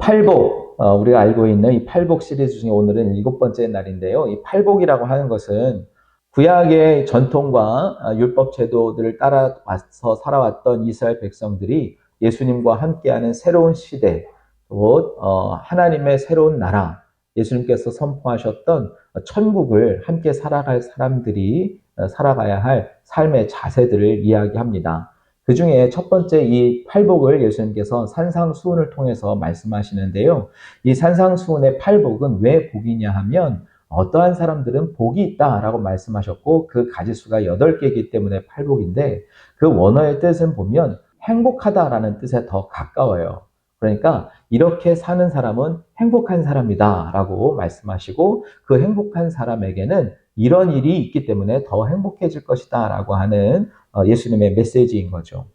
팔복, 우리가 알고 있는 이 팔복 시리즈 중에 오늘은 7번째 날인데요. 이 팔복이라고 하는 것은 구약의 전통과 율법 제도들을 따라와서 살아왔던 이스라엘 백성들이 예수님과 함께하는 새로운 시대, 곧 하나님의 새로운 나라, 예수님께서 선포하셨던 천국을 함께 살아갈 사람들이 살아가야 할 삶의 자세들을 이야기합니다. 그 중에 첫 번째 이 팔복을 예수님께서 산상수훈을 통해서 말씀하시는데요. 이 산상수훈의 팔복은 왜 복이냐 하면 어떠한 사람들은 복이 있다라고 말씀하셨고 그 가지수가 8개이기 때문에 팔복인데 그 원어의 뜻은 보면 행복하다라는 뜻에 더 가까워요. 그러니까 이렇게 사는 사람은 행복한 사람이다 라고 말씀하시고 그 행복한 사람에게는 이런 일이 있기 때문에 더 행복해질 것이다 라고 하는 예수님의 메시지인 거죠.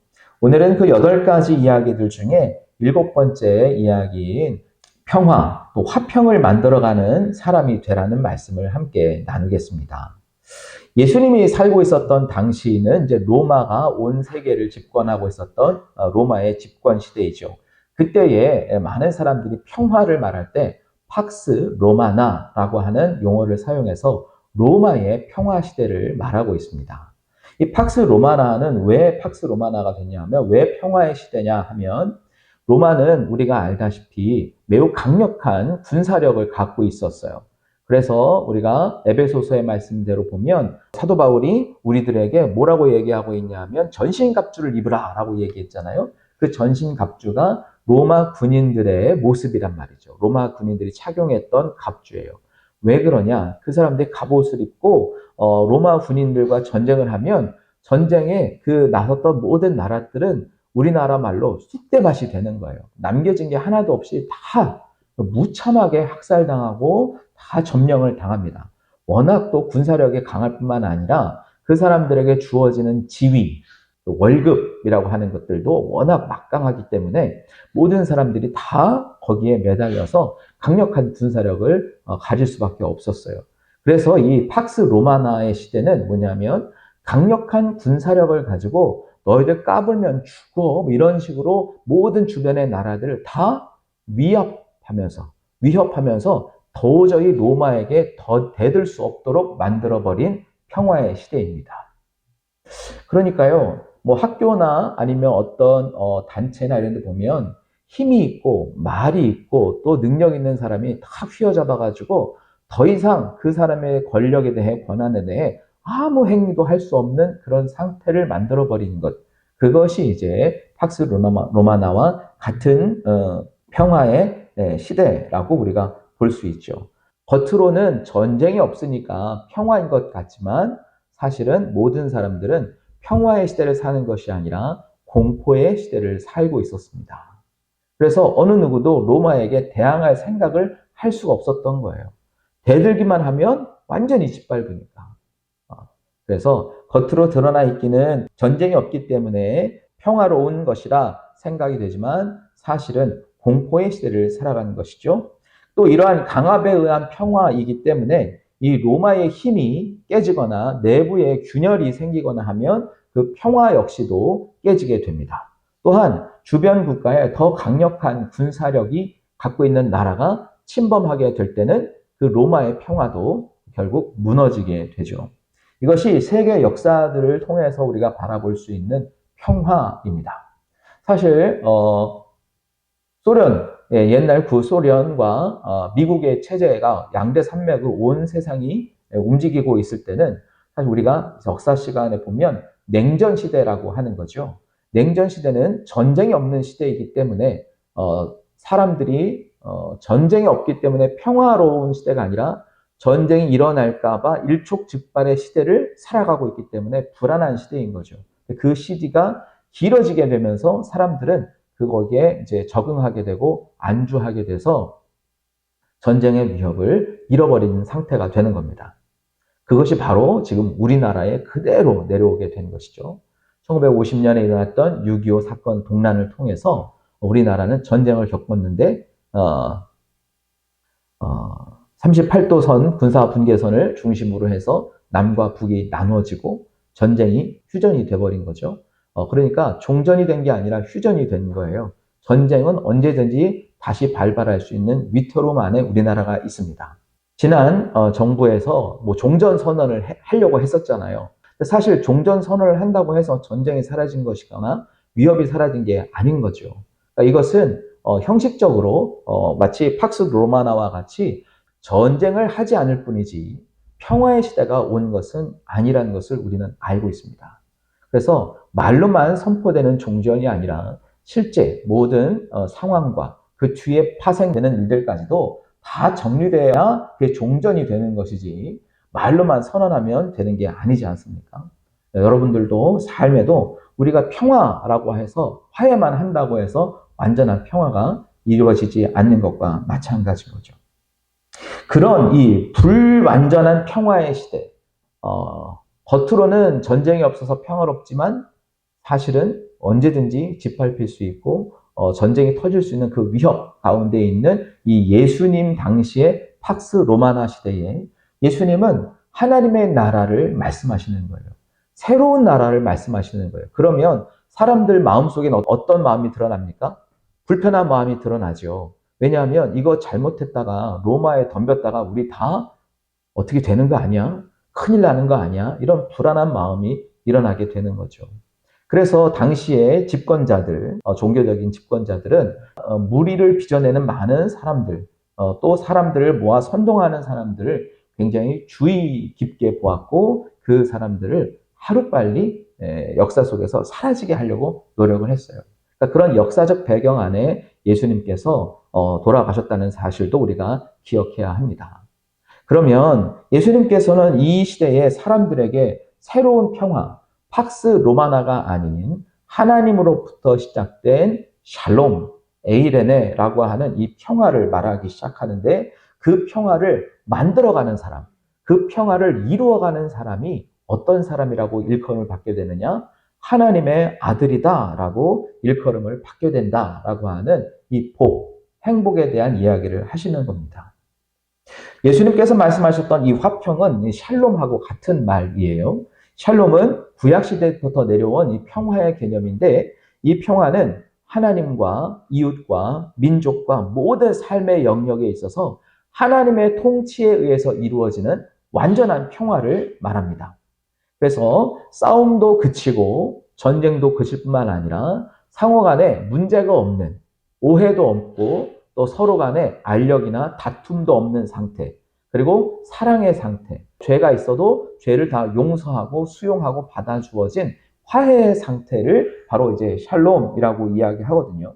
오늘은 그 8가지 이야기들 중에 7번째 이야기인 평화, 또 화평을 만들어가는 사람이 되라는 말씀을 함께 나누겠습니다. 예수님이 살고 있었던 당시는 이제 로마가 온 세계를 집권하고 있었던 로마의 집권 시대이죠. 그때에 많은 사람들이 평화를 말할 때 팍스 로마나라고 하는 용어를 사용해서 로마의 평화 시대를 말하고 있습니다. 이 팍스 로마나는 왜 팍스 로마나가 됐냐 하면 왜 평화의 시대냐 하면 로마는 우리가 알다시피 매우 강력한 군사력을 갖고 있었어요. 그래서 우리가 에베소서의 말씀대로 보면 사도 바울이 우리들에게 뭐라고 얘기하고 있냐면 전신갑주를 입으라 라고 얘기했잖아요. 그 전신갑주가 로마 군인들의 모습이란 말이죠. 로마 군인들이 착용했던 갑주예요. 왜 그러냐? 그 사람들이 갑옷을 입고 로마 군인들과 전쟁을 하면 전쟁에 그 나섰던 모든 나라들은 우리나라 말로 쑥대밭이 되는 거예요. 남겨진 게 하나도 없이 다 무참하게 학살당하고 다 점령을 당합니다. 워낙 또 군사력이 강할 뿐만 아니라 그 사람들에게 주어지는 지위, 월급이라고 하는 것들도 워낙 막강하기 때문에 모든 사람들이 다 거기에 매달려서 강력한 군사력을 가질 수밖에 없었어요. 그래서 이 팍스 로마나의 시대는 뭐냐면 강력한 군사력을 가지고 너희들 까불면 죽어 이런 식으로 모든 주변의 나라들을 다 위협하면서 도저히 로마에게 더 대들 수 없도록 만들어버린 평화의 시대입니다. 그러니까요, 뭐 학교나 아니면 어떤 단체나 이런 데 보면 힘이 있고 말이 있고 또 능력 있는 사람이 다 휘어잡아가지고 더 이상 그 사람의 권력에 대해 권한에 대해 아무 행위도 할 수 없는 그런 상태를 만들어버리는 것. 그것이 이제 팍스 로마나와 같은 평화의 시대라고 우리가 볼 수 있죠. 겉으로는 전쟁이 없으니까 평화인 것 같지만 사실은 모든 사람들은 평화의 시대를 사는 것이 아니라 공포의 시대를 살고 있었습니다. 그래서 어느 누구도 로마에게 대항할 생각을 할 수가 없었던 거예요. 대들기만 하면 완전히 짓밟으니까. 그래서 겉으로 드러나 있기는 전쟁이 없기 때문에 평화로운 것이라 생각이 되지만 사실은 공포의 시대를 살아가는 것이죠. 또 이러한 강압에 의한 평화이기 때문에 이 로마의 힘이 깨지거나 내부에 균열이 생기거나 하면 그 평화 역시도 깨지게 됩니다. 또한 주변 국가에 더 강력한 군사력이 갖고 있는 나라가 침범하게 될 때는 그 로마의 평화도 결국 무너지게 되죠. 이것이 세계 역사들을 통해서 우리가 바라볼 수 있는 평화입니다. 사실 소련, 옛날 구소련과 미국의 체제가 양대 산맥을 온 세상이 움직이고 있을 때는 사실 우리가 역사 시간에 보면 냉전 시대라고 하는 거죠. 냉전 시대는 전쟁이 없는 시대이기 때문에 사람들이 전쟁이 없기 때문에 평화로운 시대가 아니라 전쟁이 일어날까봐 일촉즉발의 시대를 살아가고 있기 때문에 불안한 시대인 거죠. 그 시기가 길어지게 되면서 사람들은 거기에 이제 적응하게 되고 안주하게 돼서 전쟁의 위협을 잃어버리는 상태가 되는 겁니다. 그것이 바로 지금 우리나라에 그대로 내려오게 된 것이죠. 1950년에 일어났던 6.25 사건 동란을 통해서 우리나라는 전쟁을 겪었는데 38도선 군사 분계선을 중심으로 해서 남과 북이 나누어지고 전쟁이 휴전이 돼버린 거죠. 그러니까 종전이 된 게 아니라 휴전이 된 거예요. 전쟁은 언제든지 다시 발발할 수 있는 위태로움 안에 우리나라가 있습니다. 지난 정부에서 뭐 종전선언을 하려고 했었잖아요. 사실 종전선언을 한다고 해서 전쟁이 사라진 것이거나 위협이 사라진 게 아닌 거죠. 그러니까 이것은 형식적으로 마치 팍스 로마나와 같이 전쟁을 하지 않을 뿐이지 평화의 시대가 온 것은 아니라는 것을 우리는 알고 있습니다. 그래서 말로만 선포되는 종전이 아니라 실제 모든 상황과 그 뒤에 파생되는 일들까지도 다 정리돼야 그게 종전이 되는 것이지 말로만 선언하면 되는 게 아니지 않습니까? 여러분들도 삶에도 우리가 평화라고 해서 화해만 한다고 해서 완전한 평화가 이루어지지 않는 것과 마찬가지인 거죠. 그런 이 불완전한 평화의 시대, 겉으로는 전쟁이 없어서 평화롭지만 사실은 언제든지 짓밟힐 수 있고 전쟁이 터질 수 있는 그 위협 가운데 있는 이 예수님 당시의 팍스 로마나 시대에 예수님은 하나님의 나라를 말씀하시는 거예요. 새로운 나라를 말씀하시는 거예요. 그러면 사람들 마음속에는 어떤 마음이 드러납니까? 불편한 마음이 드러나죠. 왜냐하면 이거 잘못했다가 로마에 덤볐다가 우리 다 어떻게 되는 거 아니야? 큰일 나는 거 아니야? 이런 불안한 마음이 일어나게 되는 거죠. 그래서 당시에 집권자들, 종교적인 집권자들은 무리를 빚어내는 많은 사람들, 또 사람들을 모아 선동하는 사람들을 굉장히 주의 깊게 보았고 그 사람들을 하루빨리 역사 속에서 사라지게 하려고 노력을 했어요. 그러니까 그런 역사적 배경 안에 예수님께서 돌아가셨다는 사실도 우리가 기억해야 합니다. 그러면 예수님께서는 이 시대의 사람들에게 새로운 평화, 팍스 로마나가 아닌 하나님으로부터 시작된 샬롬, 에이레네라고 하는 이 평화를 말하기 시작하는데 그 평화를 만들어가는 사람, 그 평화를 이루어가는 사람이 어떤 사람이라고 일컬음을 받게 되느냐? 하나님의 아들이다라고 일컬음을 받게 된다라고 하는 이 복, 행복에 대한 이야기를 하시는 겁니다. 예수님께서 말씀하셨던 이 화평은 샬롬하고 같은 말이에요. 샬롬은 구약시대부터 내려온 이 평화의 개념인데 이 평화는 하나님과 이웃과 민족과 모든 삶의 영역에 있어서 하나님의 통치에 의해서 이루어지는 완전한 평화를 말합니다. 그래서 싸움도 그치고 전쟁도 그칠 뿐만 아니라 상호 간에 문제가 없는, 오해도 없고 또 서로 간에 알력이나 다툼도 없는 상태, 그리고 사랑의 상태, 죄가 있어도 죄를 다 용서하고 수용하고 받아주어진 화해의 상태를 바로 이제 샬롬이라고 이야기하거든요.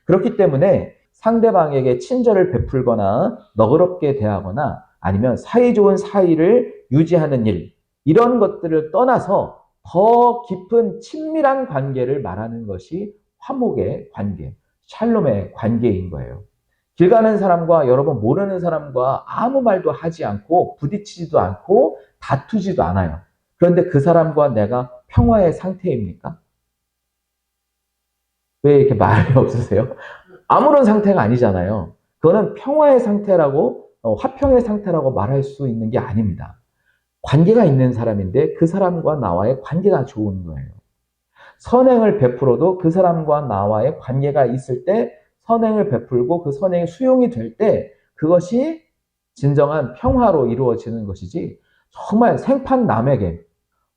그렇기 때문에 상대방에게 친절을 베풀거나 너그럽게 대하거나 아니면 사이좋은 사이를 유지하는 일, 이런 것들을 떠나서 더 깊은 친밀한 관계를 말하는 것이 화목의 관계, 샬롬의 관계인 거예요. 길 가는 사람과 여러분 모르는 사람과 아무 말도 하지 않고 부딪히지도 않고 다투지도 않아요. 그런데 그 사람과 내가 평화의 상태입니까? 왜 이렇게 말이 없으세요? 아무런 상태가 아니잖아요. 그거는 평화의 상태라고 화평의 상태라고 말할 수 있는 게 아닙니다. 관계가 있는 사람인데 그 사람과 나와의 관계가 좋은 거예요. 선행을 베풀어도 그 사람과 나와의 관계가 있을 때 선행을 베풀고 그 선행이 수용이 될 때 그것이 진정한 평화로 이루어지는 것이지 정말 생판남에게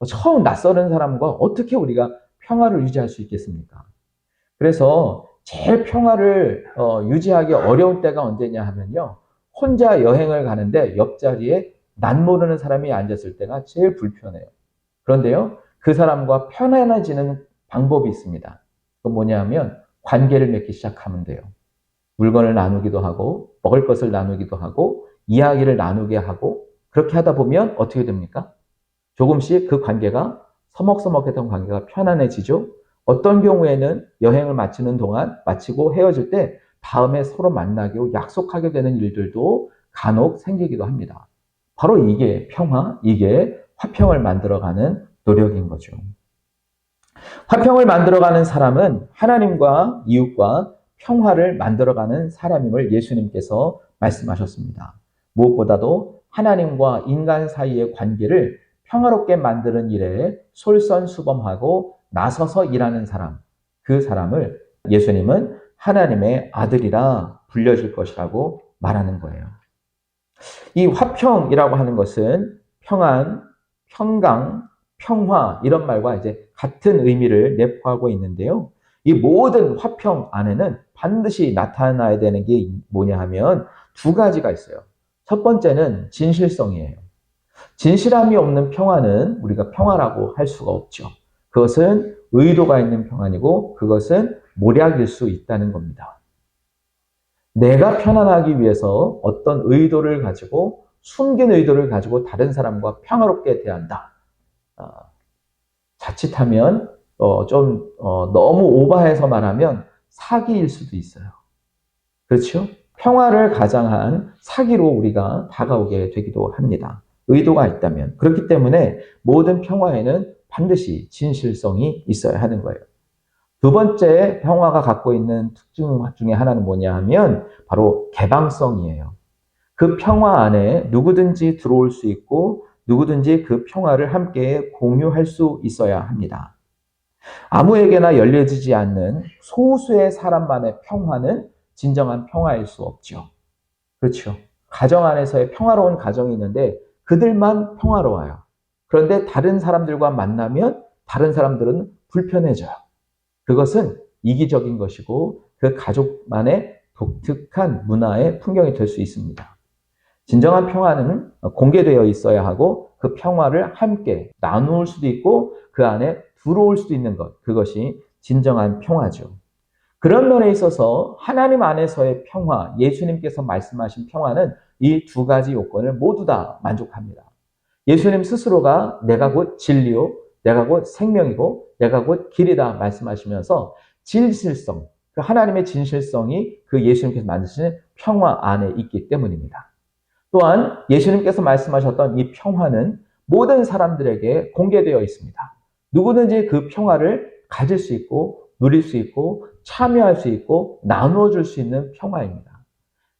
처음 낯설은 사람과 어떻게 우리가 평화를 유지할 수 있겠습니까? 그래서 제일 평화를 유지하기 어려운 때가 언제냐 하면요. 혼자 여행을 가는데 옆자리에 낯 모르는 사람이 앉았을 때가 제일 불편해요. 그런데요. 그 사람과 편안해지는 방법이 있습니다. 그건 뭐냐면 관계를 맺기 시작하면 돼요. 물건을 나누기도 하고 먹을 것을 나누기도 하고 이야기를 나누게 하고 그렇게 하다 보면 어떻게 됩니까? 조금씩 그 관계가 서먹서먹했던 관계가 편안해지죠. 어떤 경우에는 여행을 마치는 동안 마치고 헤어질 때 다음에 서로 만나기로 약속하게 되는 일들도 간혹 생기기도 합니다. 바로 이게 평화, 이게 화평을 만들어가는 노력인 거죠. 화평을 만들어가는 사람은 하나님과 이웃과 평화를 만들어가는 사람임을 예수님께서 말씀하셨습니다. 무엇보다도 하나님과 인간 사이의 관계를 평화롭게 만드는 일에 솔선수범하고 나서서 일하는 사람, 그 사람을 예수님은 하나님의 아들이라 불려질 것이라고 말하는 거예요. 이 화평이라고 하는 것은 평안, 평강, 평화 이런 말과 이제 같은 의미를 내포하고 있는데요. 이 모든 화평 안에는 반드시 나타나야 되는 게 뭐냐 하면 두 가지가 있어요. 첫 번째는 진실성이에요. 진실함이 없는 평화는 우리가 평화라고 할 수가 없죠. 그것은 의도가 있는 평안이고 그것은 모략일 수 있다는 겁니다. 내가 편안하기 위해서 어떤 의도를 가지고 숨긴 의도를 가지고 다른 사람과 평화롭게 대한다. 자칫하면 너무 오버해서 말하면 사기일 수도 있어요. 그렇죠? 평화를 가장한 사기로 우리가 다가오게 되기도 합니다. 의도가 있다면. 그렇기 때문에 모든 평화에는 반드시 진실성이 있어야 하는 거예요. 두 번째 평화가 갖고 있는 특징 중에 하나는 뭐냐 하면 바로 개방성이에요. 그 평화 안에 누구든지 들어올 수 있고 누구든지 그 평화를 함께 공유할 수 있어야 합니다. 아무에게나 열려지지 않는 소수의 사람만의 평화는 진정한 평화일 수 없죠. 그렇죠. 가정 안에서의 평화로운 가정이 있는데 그들만 평화로워요. 그런데 다른 사람들과 만나면 다른 사람들은 불편해져요. 그것은 이기적인 것이고 그 가족만의 독특한 문화의 풍경이 될 수 있습니다. 진정한 평화는 공개되어 있어야 하고 그 평화를 함께 나눌 수도 있고 그 안에 들어올 수도 있는 것, 그것이 진정한 평화죠. 그런 면에 있어서 하나님 안에서의 평화, 예수님께서 말씀하신 평화는 이 두 가지 요건을 모두 다 만족합니다. 예수님 스스로가 내가 곧 진리요, 내가 곧 생명이고 내가 곧 길이다 말씀하시면서 진실성, 그 하나님의 진실성이 그 예수님께서 만드신 평화 안에 있기 때문입니다. 또한 예수님께서 말씀하셨던 이 평화는 모든 사람들에게 공개되어 있습니다. 누구든지 그 평화를 가질 수 있고 누릴 수 있고 참여할 수 있고 나누어줄 수 있는 평화입니다.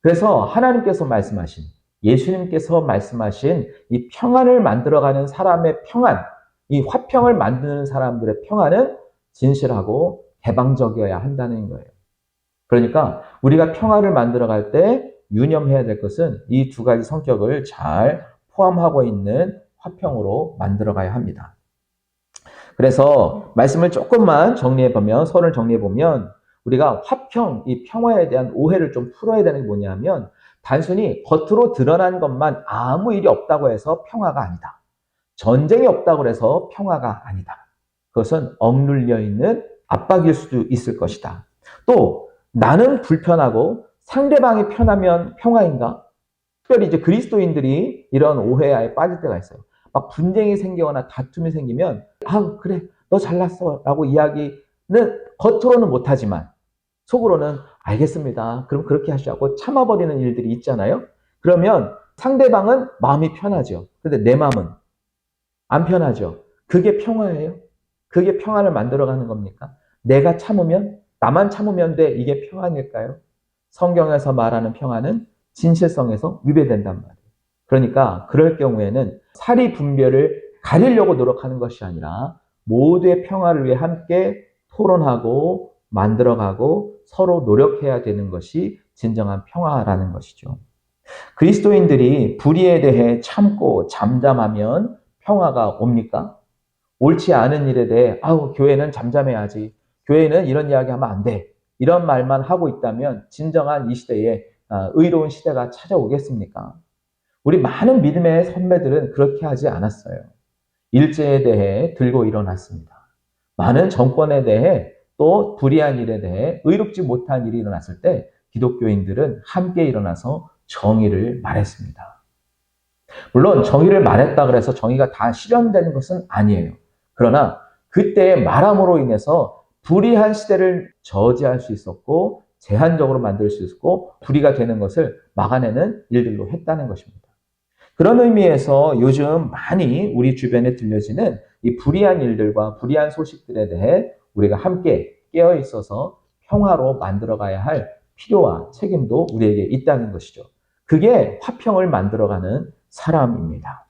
그래서 하나님께서 말씀하신 예수님께서 말씀하신 이 평안을 만들어가는 사람의 평안, 이 화평을 만드는 사람들의 평안은 진실하고 개방적이어야 한다는 거예요. 그러니까 우리가 평화를 만들어갈 때 유념해야 될 것은 이 두 가지 성격을 잘 포함하고 있는 화평으로 만들어가야 합니다. 그래서 말씀을 조금만 정리해보면, 서론을 정리해보면 우리가 화평, 이 평화에 대한 오해를 좀 풀어야 되는 게 뭐냐면 단순히 겉으로 드러난 것만 아무 일이 없다고 해서 평화가 아니다. 전쟁이 없다고 해서 평화가 아니다. 그것은 억눌려 있는 압박일 수도 있을 것이다. 또 나는 불편하고 상대방이 편하면 평화인가? 특별히 이제 그리스도인들이 이런 오해에 빠질 때가 있어요. 막 분쟁이 생기거나 다툼이 생기면 그래 너 잘났어 라고 이야기는 겉으로는 못하지만 속으로는 알겠습니다. 그럼 그렇게 하시라고 참아버리는 일들이 있잖아요. 그러면 상대방은 마음이 편하죠. 근데 내 마음은 안 편하죠. 그게 평화예요? 그게 평화를 만들어가는 겁니까? 내가 참으면 나만 참으면 돼. 이게 평화일까요? 성경에서 말하는 평화는 진실성에서 위배된단 말이에요. 그러니까 그럴 경우에는 사리 분별을 가리려고 노력하는 것이 아니라 모두의 평화를 위해 함께 토론하고 만들어가고 서로 노력해야 되는 것이 진정한 평화라는 것이죠. 그리스도인들이 불의에 대해 참고 잠잠하면 평화가 옵니까? 옳지 않은 일에 대해 교회는 잠잠해야지. 교회는 이런 이야기 하면 안 돼. 이런 말만 하고 있다면 진정한 이 시대에 의로운 시대가 찾아오겠습니까? 우리 많은 믿음의 선배들은 그렇게 하지 않았어요. 일제에 대해 들고 일어났습니다. 많은 정권에 대해 또 불의한 일에 대해 의롭지 못한 일이 일어났을 때 기독교인들은 함께 일어나서 정의를 말했습니다. 물론 정의를 말했다 그래서 정의가 다 실현되는 것은 아니에요. 그러나 그때의 말함으로 인해서 불의한 시대를 저지할 수 있었고 제한적으로 만들 수 있었고 불의가 되는 것을 막아내는 일들로 했다는 것입니다. 그런 의미에서 요즘 많이 우리 주변에 들려지는 이 불의한 일들과 불의한 소식들에 대해 우리가 함께 깨어 있어서 평화로 만들어가야 할 필요와 책임도 우리에게 있다는 것이죠. 그게 화평을 만들어가는 사람입니다.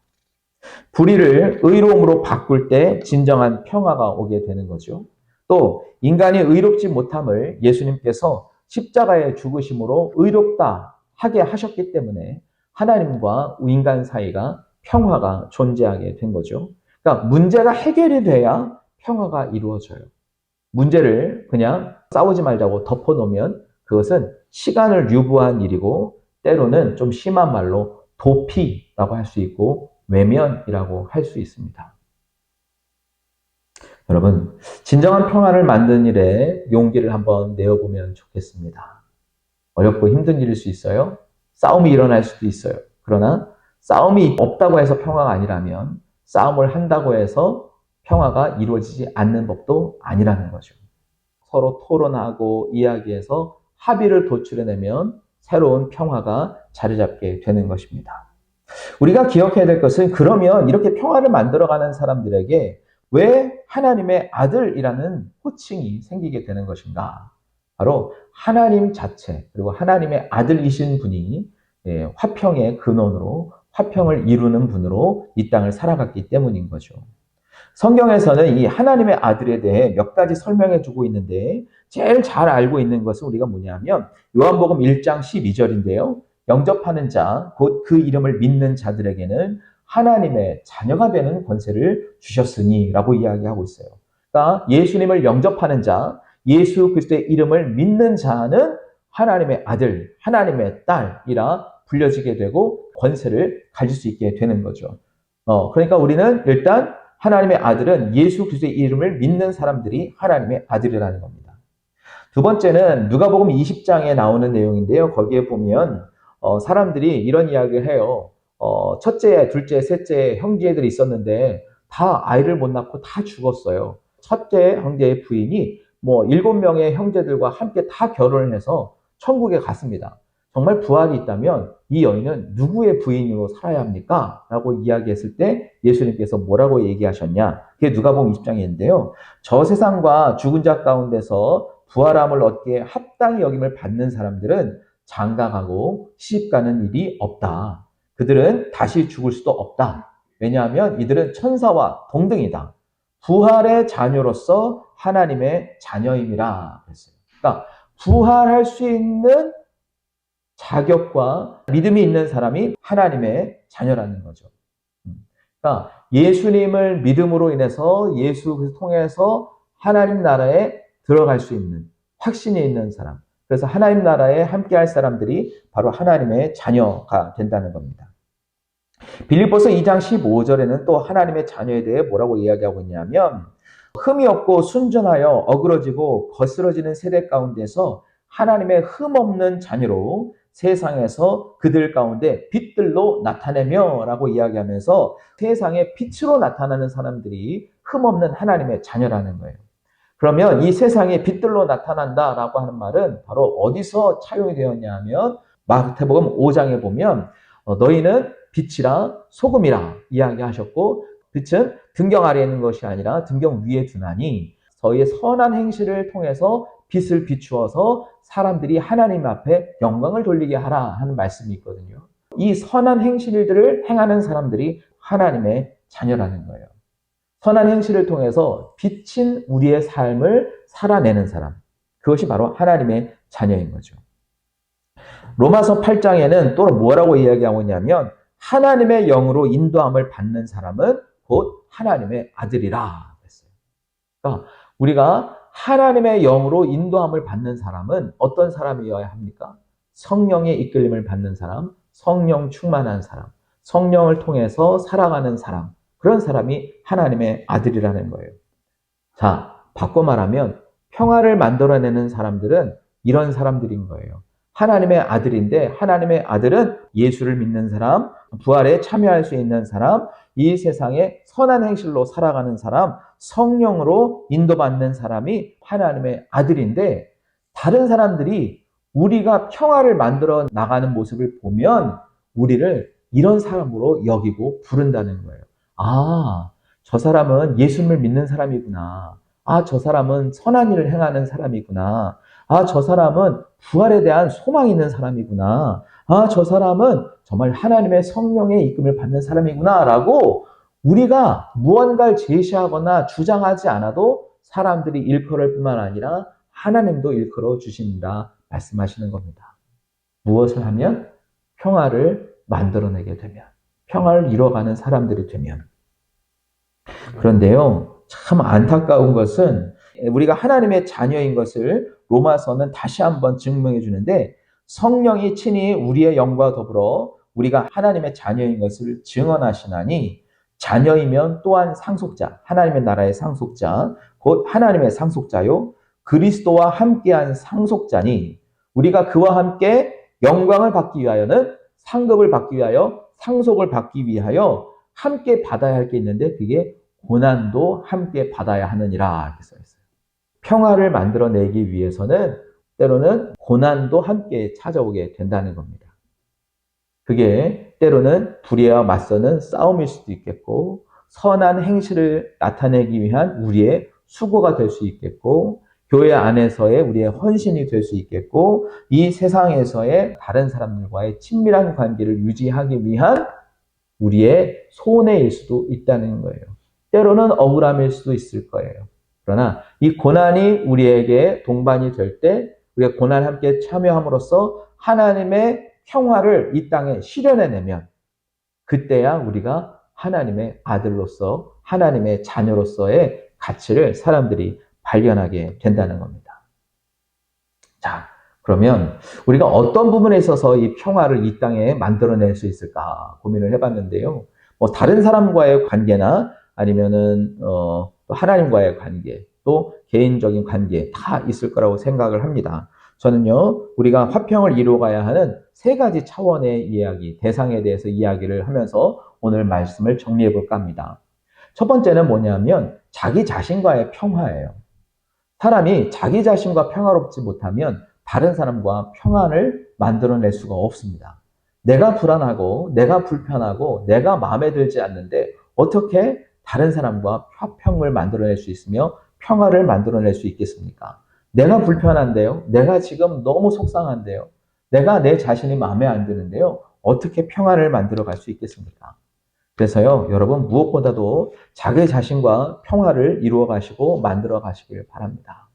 불의를 의로움으로 바꿀 때 진정한 평화가 오게 되는 거죠. 또 인간이 의롭지 못함을 예수님께서 십자가의 죽으심으로 의롭다 하게 하셨기 때문에 하나님과 인간 사이가 평화가 존재하게 된 거죠. 그러니까 문제가 해결이 돼야 평화가 이루어져요. 문제를 그냥 싸우지 말자고 덮어놓으면 그것은 시간을 유보한 일이고 때로는 좀 심한 말로 도피라고 할 수 있고 외면이라고 할 수 있습니다. 여러분, 진정한 평화를 만드는 일에 용기를 한번 내어보면 좋겠습니다. 어렵고 힘든 일일 수 있어요. 싸움이 일어날 수도 있어요. 그러나 싸움이 없다고 해서 평화가 아니라면 싸움을 한다고 해서 평화가 이루어지지 않는 법도 아니라는 거죠. 서로 토론하고 이야기해서 합의를 도출해내면 새로운 평화가 자리 잡게 되는 것입니다. 우리가 기억해야 될 것은 그러면 이렇게 평화를 만들어가는 사람들에게 왜 하나님의 아들이라는 호칭이 생기게 되는 것인가? 바로 하나님 자체 그리고 하나님의 아들이신 분이 화평의 근원으로 화평을 이루는 분으로 이 땅을 살아갔기 때문인 거죠. 성경에서는 이 하나님의 아들에 대해 몇 가지 설명해 주고 있는데 제일 잘 알고 있는 것은 우리가 뭐냐면 요한복음 1장 12절인데요. 영접하는 자, 곧 그 이름을 믿는 자들에게는 하나님의 자녀가 되는 권세를 주셨으니 라고 이야기하고 있어요. 그러니까 예수님을 영접하는 자, 예수 그리스도의 이름을 믿는 자는 하나님의 아들, 하나님의 딸이라 불려지게 되고 권세를 가질 수 있게 되는 거죠. 그러니까 우리는 일단 하나님의 아들은 예수 그리스도의 이름을 믿는 사람들이 하나님의 아들이라는 겁니다. 두 번째는 누가복음 20장에 나오는 내용인데요. 거기에 보면 사람들이 이런 이야기를 해요. 첫째, 둘째, 셋째 형제들이 있었는데 다 아이를 못 낳고 다 죽었어요. 첫째 형제의 부인이 7명의 형제들과 함께 다 결혼을 해서 천국에 갔습니다. 정말 부활이 있다면 이 여인은 누구의 부인으로 살아야 합니까? 라고 이야기했을 때 예수님께서 뭐라고 얘기하셨냐? 그게 누가복음 20장에 있는데요. 저 세상과 죽은 자 가운데서 부활함을 얻기에 합당히 여김을 받는 사람들은 장가가고 시집가는 일이 없다. 그들은 다시 죽을 수도 없다. 왜냐하면 이들은 천사와 동등이다. 부활의 자녀로서 하나님의 자녀임이라 그랬어요. 그러니까 부활할 수 있는 자격과 믿음이 있는 사람이 하나님의 자녀라는 거죠. 그러니까 예수님을 믿음으로 인해서 예수를 통해서 하나님 나라에 들어갈 수 있는 확신이 있는 사람. 그래서 하나님 나라에 함께할 사람들이 바로 하나님의 자녀가 된다는 겁니다. 빌립보서 2장 15절에는 또 하나님의 자녀에 대해 뭐라고 이야기하고 있냐면 흠이 없고 순전하여 어그러지고 거스러지는 세대 가운데서 하나님의 흠 없는 자녀로 세상에서 그들 가운데 빛들로 나타내며 라고 이야기하면서 세상에 빛으로 나타나는 사람들이 흠 없는 하나님의 자녀라는 거예요. 그러면 이 세상에 빛들로 나타난다라고 하는 말은 바로 어디서 차용이 되었냐 하면 마태복음 5장에 보면 너희는 빛이라 소금이라 이야기하셨고 빛은 등경 아래에 있는 것이 아니라 등경 위에 두나니 저희의 선한 행실을 통해서 빛을 비추어서 사람들이 하나님 앞에 영광을 돌리게 하라 하는 말씀이 있거든요. 이 선한 행실들을 행하는 사람들이 하나님의 자녀라는 거예요. 선한 행실을 통해서 비친 우리의 삶을 살아내는 사람. 그것이 바로 하나님의 자녀인 거죠. 로마서 8장에는 또 뭐라고 이야기하고 있냐면 하나님의 영으로 인도함을 받는 사람은 곧 하나님의 아들이라 그랬어요. 그러니까 우리가 하나님의 영으로 인도함을 받는 사람은 어떤 사람이어야 합니까? 성령의 이끌림을 받는 사람, 성령 충만한 사람, 성령을 통해서 살아가는 사람, 그런 사람이 하나님의 아들이라는 거예요. 자, 바꿔 말하면 평화를 만들어내는 사람들은 이런 사람들인 거예요. 하나님의 아들인데 하나님의 아들은 예수를 믿는 사람, 부활에 참여할 수 있는 사람, 이 세상에 선한 행실로 살아가는 사람, 성령으로 인도받는 사람이 하나님의 아들인데 다른 사람들이 우리가 평화를 만들어 나가는 모습을 보면 우리를 이런 사람으로 여기고 부른다는 거예요. 아, 저 사람은 예수님을 믿는 사람이구나. 아, 저 사람은 선한 일을 행하는 사람이구나. 아, 저 사람은 부활에 대한 소망이 있는 사람이구나. 아, 저 사람은 정말 하나님의 성령의 이끌림을 받는 사람이구나. 라고 우리가 무언가를 제시하거나 주장하지 않아도 사람들이 일컬을 뿐만 아니라 하나님도 일컬어 주신다. 말씀하시는 겁니다. 무엇을 하면? 평화를 만들어내게 되면, 평화를 이뤄가는 사람들이 되면. 그런데요, 참 안타까운 것은 우리가 하나님의 자녀인 것을 로마서는 다시 한번 증명해 주는데, 성령이 친히 우리의 영과 더불어 우리가 하나님의 자녀인 것을 증언하시나니, 자녀이면 또한 상속자, 하나님의 나라의 상속자, 곧 하나님의 상속자요, 그리스도와 함께한 상속자니, 우리가 그와 함께 영광을 받기 위하여는, 상급을 받기 위하여, 상속을 받기 위하여 함께 받아야 할 게 있는데, 그게 고난도 함께 받아야 하느니라 이렇게 써 있어요. 평화를 만들어내기 위해서는 때로는 고난도 함께 찾아오게 된다는 겁니다. 그게 때로는 불의와 맞서는 싸움일 수도 있겠고, 선한 행실을 나타내기 위한 우리의 수고가 될 수 있겠고, 교회 안에서의 우리의 헌신이 될 수 있겠고, 이 세상에서의 다른 사람들과의 친밀한 관계를 유지하기 위한 우리의 손해일 수도 있다는 거예요. 때로는 억울함일 수도 있을 거예요. 그러나 이 고난이 우리에게 동반이 될 때, 우리가 고난에 함께 참여함으로써 하나님의 평화를 이 땅에 실현해내면, 그때야 우리가 하나님의 아들로서, 하나님의 자녀로서의 가치를 사람들이 발견하게 된다는 겁니다. 자, 그러면 우리가 어떤 부분에 있어서 이 평화를 이 땅에 만들어낼 수 있을까 고민을 해봤는데요. 뭐 다른 사람과의 관계나 아니면은 또 하나님과의 관계, 또 개인적인 관계 다 있을 거라고 생각을 합니다. 저는요, 우리가 화평을 이루어가야 하는 세 가지 차원의 이야기, 대상에 대해서 이야기를 하면서 오늘 말씀을 정리해 볼까 합니다. 첫 번째는 뭐냐면 자기 자신과의 평화예요. 사람이 자기 자신과 평화롭지 못하면 다른 사람과 평안을 만들어낼 수가 없습니다. 내가 불안하고, 내가 불편하고, 내가 마음에 들지 않는데 어떻게 다른 사람과 화평을 만들어낼 수 있으며 평화를 만들어낼 수 있겠습니까? 내가 불편한데요. 내가 지금 너무 속상한데요. 내가 내 자신이 마음에 안 드는데요. 어떻게 평화를 만들어 갈 수 있겠습니까? 그래서요, 여러분 무엇보다도 자기 자신과 평화를 이루어 가시고 만들어 가시길 바랍니다.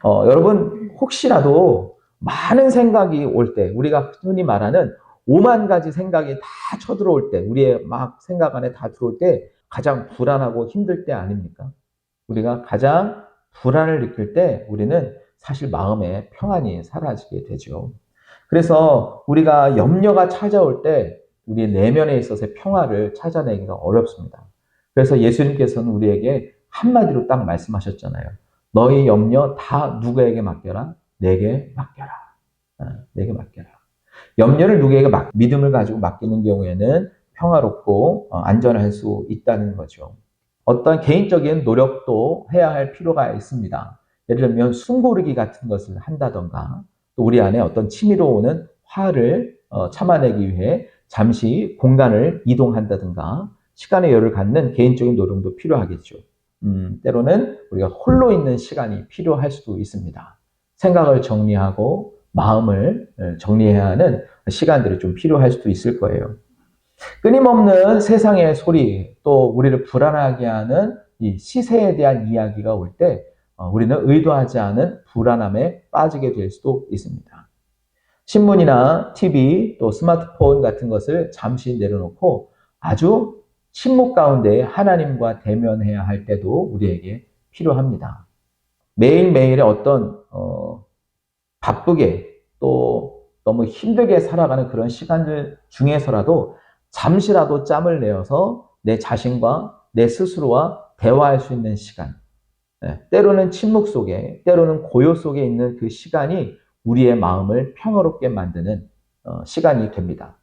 여러분 혹시라도 많은 생각이 올 때, 우리가 흔히 말하는 5만 가지 생각이 다 쳐들어올 때, 우리의 막 생각 안에 다 들어올 때 가장 불안하고 힘들 때 아닙니까? 우리가 가장 불안을 느낄 때 우리는 사실 마음에 평안이 사라지게 되죠. 그래서 우리가 염려가 찾아올 때 우리의 내면에 있어서의 평화를 찾아내기가 어렵습니다. 그래서 예수님께서는 우리에게 한마디로 딱 말씀하셨잖아요. 너희 염려 다 누구에게 맡겨라? 내게 맡겨라. 내게 맡겨라. 염려를 누구에게 믿음을 가지고 맡기는 경우에는 평화롭고 안전할 수 있다는 거죠. 어떤 개인적인 노력도 해야 할 필요가 있습니다. 예를 들면 숨고르기 같은 것을 한다던가, 또 우리 안에 어떤 치밀어 오는 화를 참아내기 위해 잠시 공간을 이동한다든가, 시간의 여유를 갖는 개인적인 노력도 필요하겠죠. 때로는 우리가 홀로 있는 시간이 필요할 수도 있습니다. 생각을 정리하고 마음을 정리해야 하는 시간들이 좀 필요할 수도 있을 거예요. 끊임없는 세상의 소리, 또 우리를 불안하게 하는 이 시세에 대한 이야기가 올 때 우리는 의도하지 않은 불안함에 빠지게 될 수도 있습니다. 신문이나 TV, 또 스마트폰 같은 것을 잠시 내려놓고 아주 침묵 가운데 하나님과 대면해야 할 때도 우리에게 필요합니다. 매일매일의 어떤 바쁘게 또 너무 힘들게 살아가는 그런 시간들 중에서라도 잠시라도 짬을 내어서 내 자신과 내 스스로와 대화할 수 있는 시간, 때로는 침묵 속에, 때로는 고요 속에 있는 그 시간이 우리의 마음을 평화롭게 만드는 시간이 됩니다.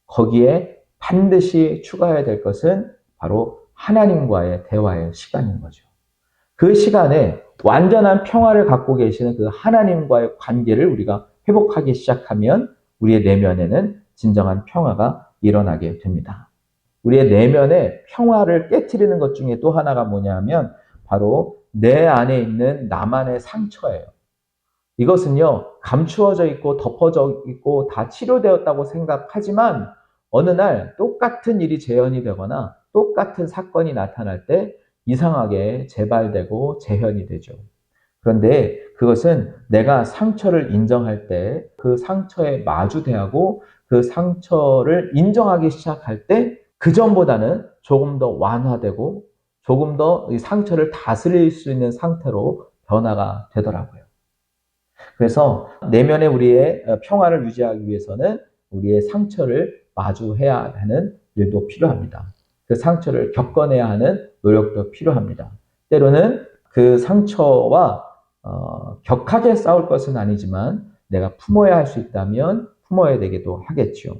거기에 반드시 추가해야 될 것은 바로 하나님과의 대화의 시간인 거죠. 그 시간에 완전한 평화를 갖고 계시는 그 하나님과의 관계를 우리가 회복하기 시작하면 우리의 내면에는 진정한 평화가 일어나게 됩니다. 우리의 내면의 평화를 깨트리는 것 중에 또 하나가 뭐냐면 바로 내 안에 있는 나만의 상처예요. 이것은요, 감추어져 있고 덮어져 있고 다 치료되었다고 생각하지만 어느 날 똑같은 일이 재현이 되거나 똑같은 사건이 나타날 때 이상하게 재발되고 재현이 되죠. 그런데 그 그것은 내가 상처를 인정할 때 그 상처에 마주대하고 그 상처를 인정하기 시작할 때 그전보다는 조금 더 완화되고 조금 더 이 상처를 다스릴 수 있는 상태로 변화가 되더라고요. 그래서 내면의 우리의 평화를 유지하기 위해서는 우리의 상처를 마주해야 하는 일도 필요합니다. 그 상처를 겪어내야 하는 노력도 필요합니다. 때로는 그 상처와 격하게 싸울 것은 아니지만 내가 품어야 할 수 있다면 품어야 되기도 하겠죠.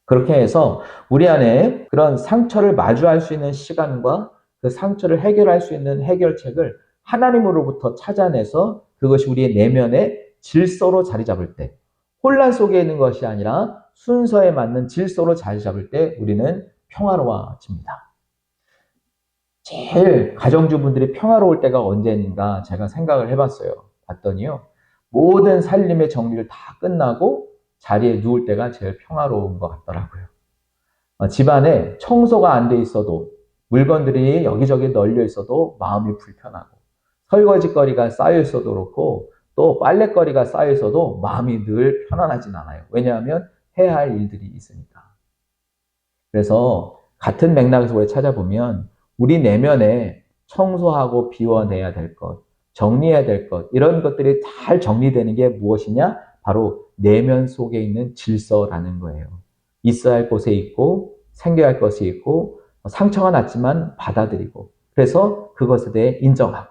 그렇게 해서 우리 안에 그런 상처를 마주할 수 있는 시간과 그 상처를 해결할 수 있는 해결책을 하나님으로부터 찾아내서 그것이 우리의 내면의 질서로 자리 잡을 때, 혼란 속에 있는 것이 아니라 순서에 맞는 질서로 자리 잡을 때 우리는 평화로워집니다. 제일 가정주부들이 평화로울 때가 언제인가 제가 생각을 해봤어요. 봤더니요. 모든 살림의 정리를 다 끝나고 자리에 누울 때가 제일 평화로운 것 같더라고요. 집안에 청소가 안 돼 있어도 물건들이 여기저기 널려 있어도 마음이 불편하고 설거지거리가 쌓여 있어도 그렇고 또 빨래거리가 쌓여 있어도 마음이 늘 편안하진 않아요. 왜냐하면 해야 할 일들이 있으니까. 그래서 같은 맥락에서 우리 찾아보면 우리 내면에 청소하고 비워내야 될 것, 정리해야 될 것, 이런 것들이 잘 정리되는 게 무엇이냐? 바로 내면 속에 있는 질서라는 거예요. 있어야 할 곳에 있고, 생겨야 할 것이 있고, 상처가 났지만 받아들이고, 그래서 그것에 대해 인정하고,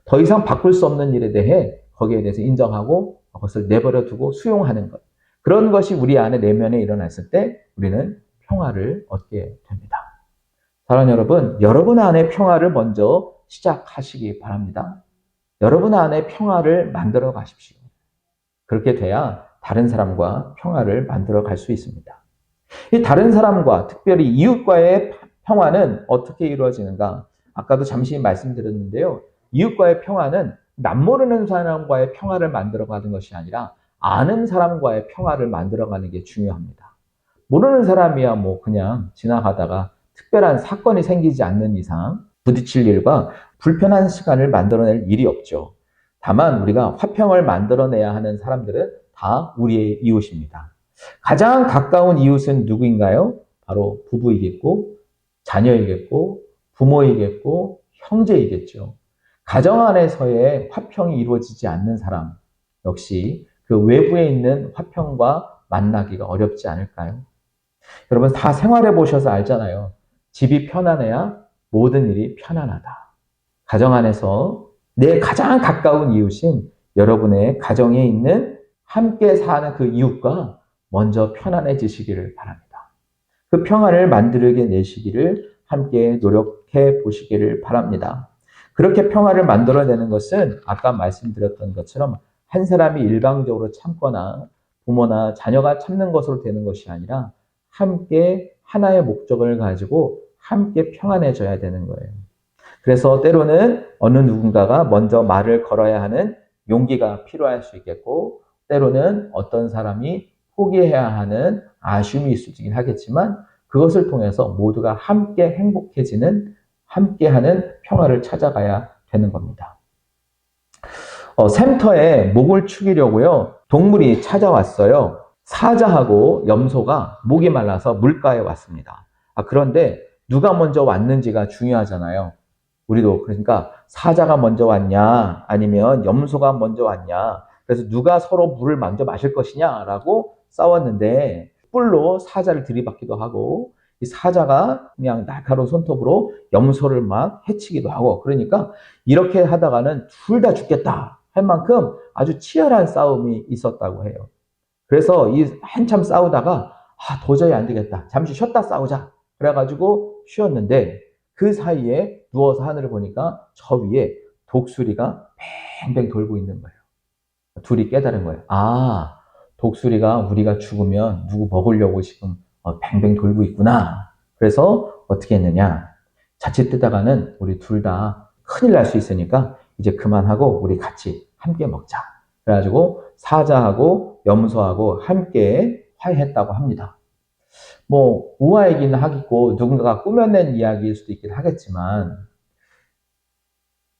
더 이상 바꿀 수 없는 일에 대해 거기에 대해서 인정하고, 그것을 내버려 두고 수용하는 것. 그런 것이 우리 안에 내면에 일어났을 때 우리는 평화를 얻게 됩니다. 사랑하는 여러분, 여러분 안에 평화를 먼저 시작하시기 바랍니다. 여러분 안에 평화를 만들어 가십시오. 그렇게 돼야 다른 사람과 평화를 만들어 갈 수 있습니다. 이 다른 사람과, 특별히 이웃과의 평화는 어떻게 이루어지는가? 아까도 잠시 말씀드렸는데요. 이웃과의 평화는 남 모르는 사람과의 평화를 만들어가는 것이 아니라 아는 사람과의 평화를 만들어가는 게 중요합니다. 모르는 사람이야 뭐 그냥 지나가다가 특별한 사건이 생기지 않는 이상 부딪힐 일과 불편한 시간을 만들어낼 일이 없죠. 다만 우리가 화평을 만들어내야 하는 사람들은 다 우리의 이웃입니다. 가장 가까운 이웃은 누구인가요? 바로 부부이겠고, 자녀이겠고, 부모이겠고, 형제이겠죠. 가정 안에서의 화평이 이루어지지 않는 사람, 역시 그 외부에 있는 화평과 만나기가 어렵지 않을까요? 여러분 다 생활해 보셔서 알잖아요. 집이 편안해야 모든 일이 편안하다. 가정 안에서 내 가장 가까운 이웃인 여러분의 가정에 있는 함께 사는 그 이웃과 먼저 편안해지시기를 바랍니다. 그 평화를 만들게 내시기를 함께 노력해 보시기를 바랍니다. 그렇게 평화를 만들어내는 것은 아까 말씀드렸던 것처럼 한 사람이 일방적으로 참거나 부모나 자녀가 참는 것으로 되는 것이 아니라 함께 하나의 목적을 가지고 함께 평안해져야 되는 거예요. 그래서 때로는 어느 누군가가 먼저 말을 걸어야 하는 용기가 필요할 수 있겠고, 때로는 어떤 사람이 포기해야 하는 아쉬움이 있긴 하겠지만, 그것을 통해서 모두가 함께 행복해지는, 함께하는 평화를 찾아가야 되는 겁니다. 샘터에 목을 축이려고요, 동물이 찾아왔어요. 사자하고 염소가 목이 말라서 물가에 왔습니다. 그런데 누가 먼저 왔는지가 중요하잖아요. 우리도 그러니까 사자가 먼저 왔냐 아니면 염소가 먼저 왔냐, 그래서 누가 서로 물을 먼저 마실 것이냐라고 싸웠는데 뿔로 사자를 들이받기도 하고 이 사자가 그냥 날카로운 손톱으로 염소를 막 해치기도 하고, 그러니까 이렇게 하다가는 둘 다 죽겠다 할 만큼 아주 치열한 싸움이 있었다고 해요. 그래서 이 한참 싸우다가 도저히 안 되겠다, 잠시 쉬었다 싸우자 그래가지고 쉬었는데 그 사이에 누워서 하늘을 보니까 저 위에 독수리가 뱅뱅 돌고 있는 거예요. 둘이 깨달은 거예요. 독수리가 우리가 죽으면 누구 먹으려고 지금 뱅뱅 돌고 있구나. 그래서 어떻게 했느냐. 자칫 뜨다가는 우리 둘 다 큰일 날 수 있으니까 이제 그만하고 우리 같이 함께 먹자. 그래가지고 사자하고 염소하고 함께 화해했다고 합니다. 뭐 우화이기는 하겠고 누군가가 꾸며낸 이야기일 수도 있긴 하겠지만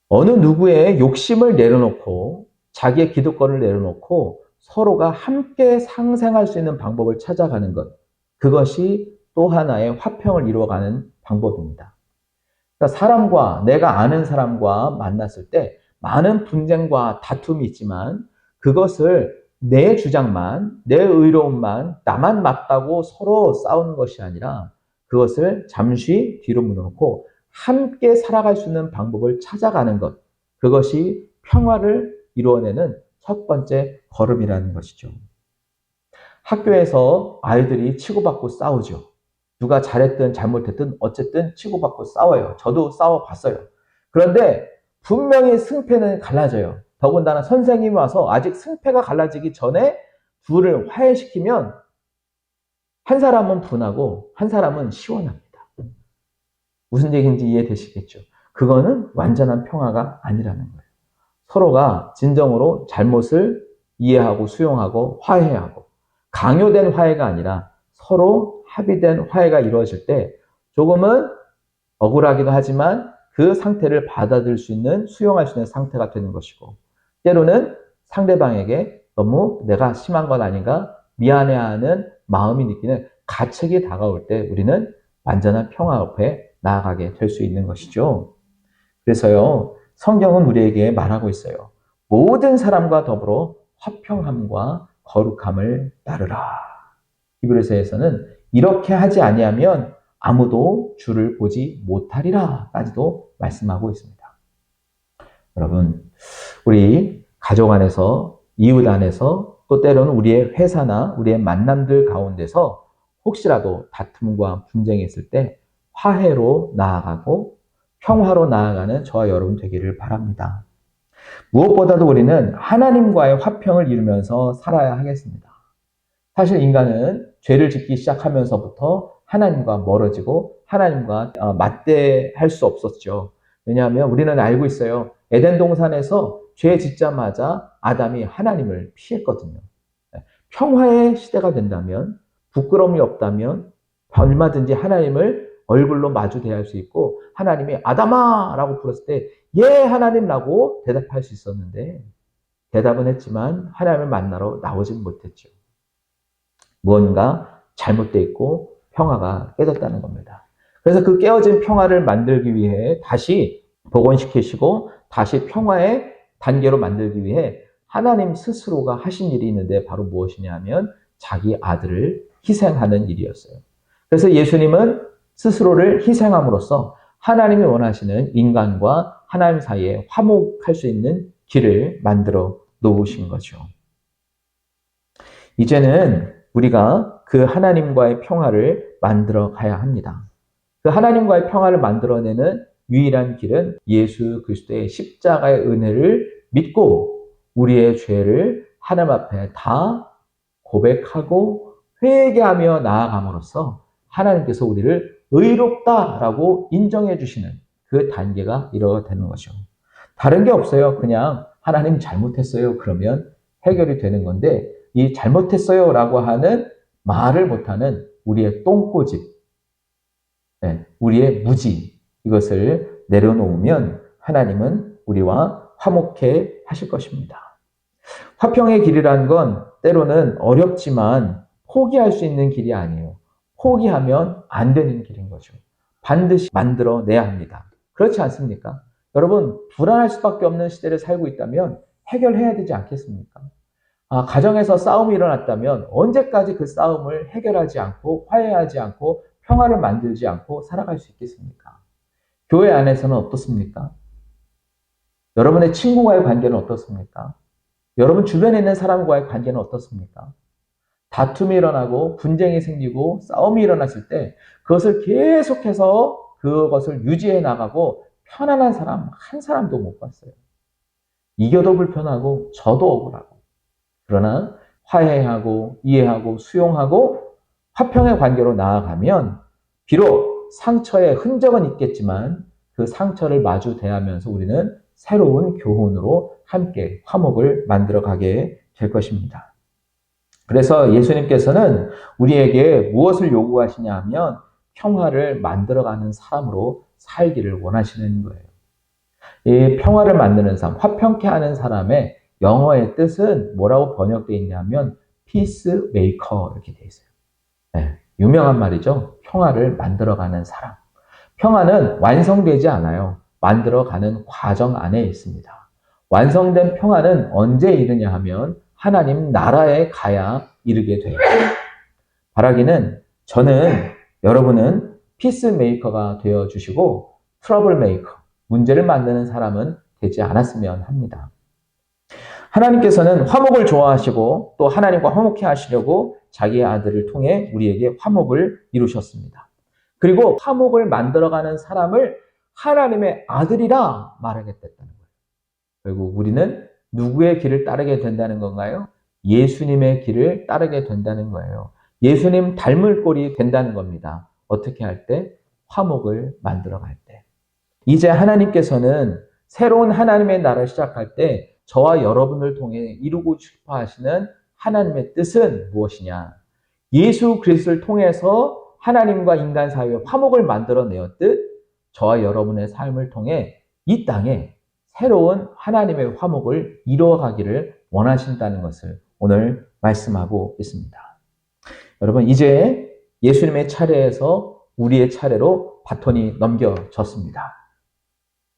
어느 누구의 욕심을 내려놓고 자기의 기득권을 내려놓고 서로가 함께 상생할 수 있는 방법을 찾아가는 것. 그것이 또 하나의 화평을 이루어가는 방법입니다. 그러니까 사람과 내가 아는 사람과 만났을 때 많은 분쟁과 다툼이 있지만 그것을 내 주장만, 내 의로움만, 나만 맞다고 서로 싸우는 것이 아니라 그것을 잠시 뒤로 물어놓고 함께 살아갈 수 있는 방법을 찾아가는 것. 그것이 평화를 이루어내는 첫 번째 걸음이라는 것이죠. 학교에서 아이들이 치고받고 싸우죠. 누가 잘했든 잘못했든 어쨌든 치고받고 싸워요. 저도 싸워봤어요. 그런데 분명히 승패는 갈라져요. 더군다나 선생님이 와서 아직 승패가 갈라지기 전에 둘을 화해시키면 한 사람은 분하고 한 사람은 시원합니다. 무슨 얘기인지 이해되시겠죠? 그거는 완전한 평화가 아니라는 거예요. 서로가 진정으로 잘못을 이해하고 수용하고 화해하고 강요된 화해가 아니라 서로 합의된 화해가 이루어질 때 조금은 억울하기도 하지만 그 상태를 받아들일 수 있는, 수용할 수 있는 상태가 되는 것이고, 때로는 상대방에게 너무 내가 심한 건 아닌가 미안해하는 마음이 느끼는 가책이 다가올 때 우리는 완전한 평화 앞에 나아가게 될 수 있는 것이죠. 그래서요, 성경은 우리에게 말하고 있어요. 모든 사람과 더불어 화평함과 거룩함을 따르라. 히브리서에서는 이렇게 하지 아니하면 아무도 주를 보지 못하리라 까지도 말씀하고 있습니다. 여러분, 우리 가족 안에서, 이웃 안에서, 또 때로는 우리의 회사나 우리의 만남들 가운데서 혹시라도 다툼과 분쟁이 있을 때 화해로 나아가고 평화로 나아가는 저와 여러분 되기를 바랍니다. 무엇보다도 우리는 하나님과의 화평을 이루면서 살아야 하겠습니다. 사실 인간은 죄를 짓기 시작하면서부터 하나님과 멀어지고 하나님과 맞대할 수 없었죠. 왜냐하면 우리는 알고 있어요. 에덴 동산에서 죄 짓자마자 아담이 하나님을 피했거든요. 평화의 시대가 된다면, 부끄러움이 없다면 얼마든지 하나님을 얼굴로 마주 대할 수 있고 하나님이 아담아! 라고 불렀을 때 예 하나님! 라고 대답할 수 있었는데 대답은 했지만 하나님을 만나러 나오진 못했죠. 무언가 잘못되어 있고 평화가 깨졌다는 겁니다. 그래서 그 깨어진 평화를 만들기 위해 다시 복원시키시고 다시 평화의 단계로 만들기 위해 하나님 스스로가 하신 일이 있는데 바로 무엇이냐 하면 자기 아들을 희생하는 일이었어요. 그래서 예수님은 스스로를 희생함으로써 하나님이 원하시는 인간과 하나님 사이에 화목할 수 있는 길을 만들어 놓으신 거죠. 이제는 우리가 그 하나님과의 평화를 만들어 가야 합니다. 그 하나님과의 평화를 만들어내는 유일한 길은 예수 그리스도의 십자가의 은혜를 믿고 우리의 죄를 하나님 앞에 다 고백하고 회개하며 나아감으로써 하나님께서 우리를 의롭다라고 인정해 주시는 그 단계가 이루어지는 거죠. 다른 게 없어요. 그냥 하나님 잘못했어요. 그러면 해결이 되는 건데 이 잘못했어요 라고 하는 말을 못하는 우리의 똥꼬집, 우리의 무지, 이것을 내려놓으면 하나님은 우리와 화목해 하실 것입니다. 화평의 길이라는 건 때로는 어렵지만 포기할 수 있는 길이 아니에요. 포기하면 안 되는 길인 거죠. 반드시 만들어내야 합니다. 그렇지 않습니까? 여러분, 불안할 수밖에 없는 시대를 살고 있다면 해결해야 되지 않겠습니까? 가정에서 싸움이 일어났다면 언제까지 그 싸움을 해결하지 않고 화해하지 않고 평화를 만들지 않고 살아갈 수 있겠습니까? 교회 안에서는 어떻습니까? 여러분의 친구와의 관계는 어떻습니까? 여러분 주변에 있는 사람과의 관계는 어떻습니까? 다툼이 일어나고 분쟁이 생기고 싸움이 일어났을 때 그것을 계속해서 그것을 유지해 나가고 편안한 사람 한 사람도 못 봤어요. 이겨도 불편하고 저도 억울하고. 그러나 화해하고 이해하고 수용하고 화평의 관계로 나아가면 비록 상처의 흔적은 있겠지만 그 상처를 마주 대하면서 우리는 새로운 교훈으로 함께 화목을 만들어가게 될 것입니다. 그래서 예수님께서는 우리에게 무엇을 요구하시냐 하면 평화를 만들어가는 사람으로 살기를 원하시는 거예요. 이 평화를 만드는 사람, 화평케 하는 사람의 영어의 뜻은 뭐라고 번역되어 있냐면 피스메이커 이렇게 되어 있어요. 네, 유명한 말이죠. 평화를 만들어가는 사람. 평화는 완성되지 않아요. 만들어가는 과정 안에 있습니다. 완성된 평화는 언제 이르냐 하면 하나님 나라에 가야 이르게 돼요. 바라기는 저는 여러분은 피스메이커가 되어주시고 트러블 메이커, 문제를 만드는 사람은 되지 않았으면 합니다. 하나님께서는 화목을 좋아하시고 또 하나님과 화목해 하시려고 자기의 아들을 통해 우리에게 화목을 이루셨습니다. 그리고 화목을 만들어가는 사람을 하나님의 아들이라 말하겠다는 거예요. 결국 우리는 누구의 길을 따르게 된다는 건가요? 예수님의 길을 따르게 된다는 거예요. 예수님 닮을 꼴이 된다는 겁니다. 어떻게 할 때? 화목을 만들어갈 때. 이제 하나님께서는 새로운 하나님의 나라를 시작할 때 저와 여러분을 통해 이루고 싶어 하시는 하나님의 뜻은 무엇이냐? 예수 그리스도를 통해서 하나님과 인간 사이의 화목을 만들어내었듯 저와 여러분의 삶을 통해 이 땅에 새로운 하나님의 화목을 이루어가기를 원하신다는 것을 오늘 말씀하고 있습니다. 여러분, 이제 예수님의 차례에서 우리의 차례로 바톤이 넘겨졌습니다.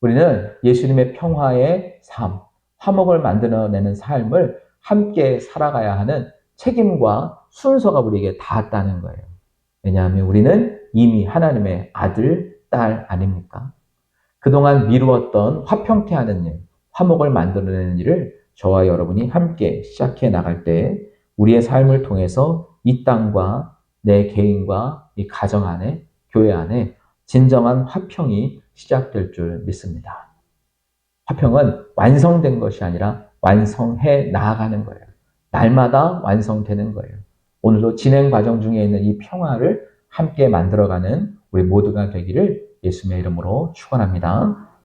우리는 예수님의 평화의 삶, 화목을 만들어내는 삶을 함께 살아가야 하는 책임과 순서가 우리에게 닿았다는 거예요. 왜냐하면 우리는 이미 하나님의 아들, 딸 아닙니까? 그동안 미루었던 화평케 하는 일, 화목을 만들어내는 일을 저와 여러분이 함께 시작해 나갈 때 우리의 삶을 통해서 이 땅과 내 개인과 이 가정 안에, 교회 안에 진정한 화평이 시작될 줄 믿습니다. 화평은 완성된 것이 아니라 완성해 나아가는 거예요. 날마다 완성되는 거예요. 오늘도 진행 과정 중에 있는 이 평화를 함께 만들어가는 우리 모두가 되기를 예수님의 이름으로 축원합니다.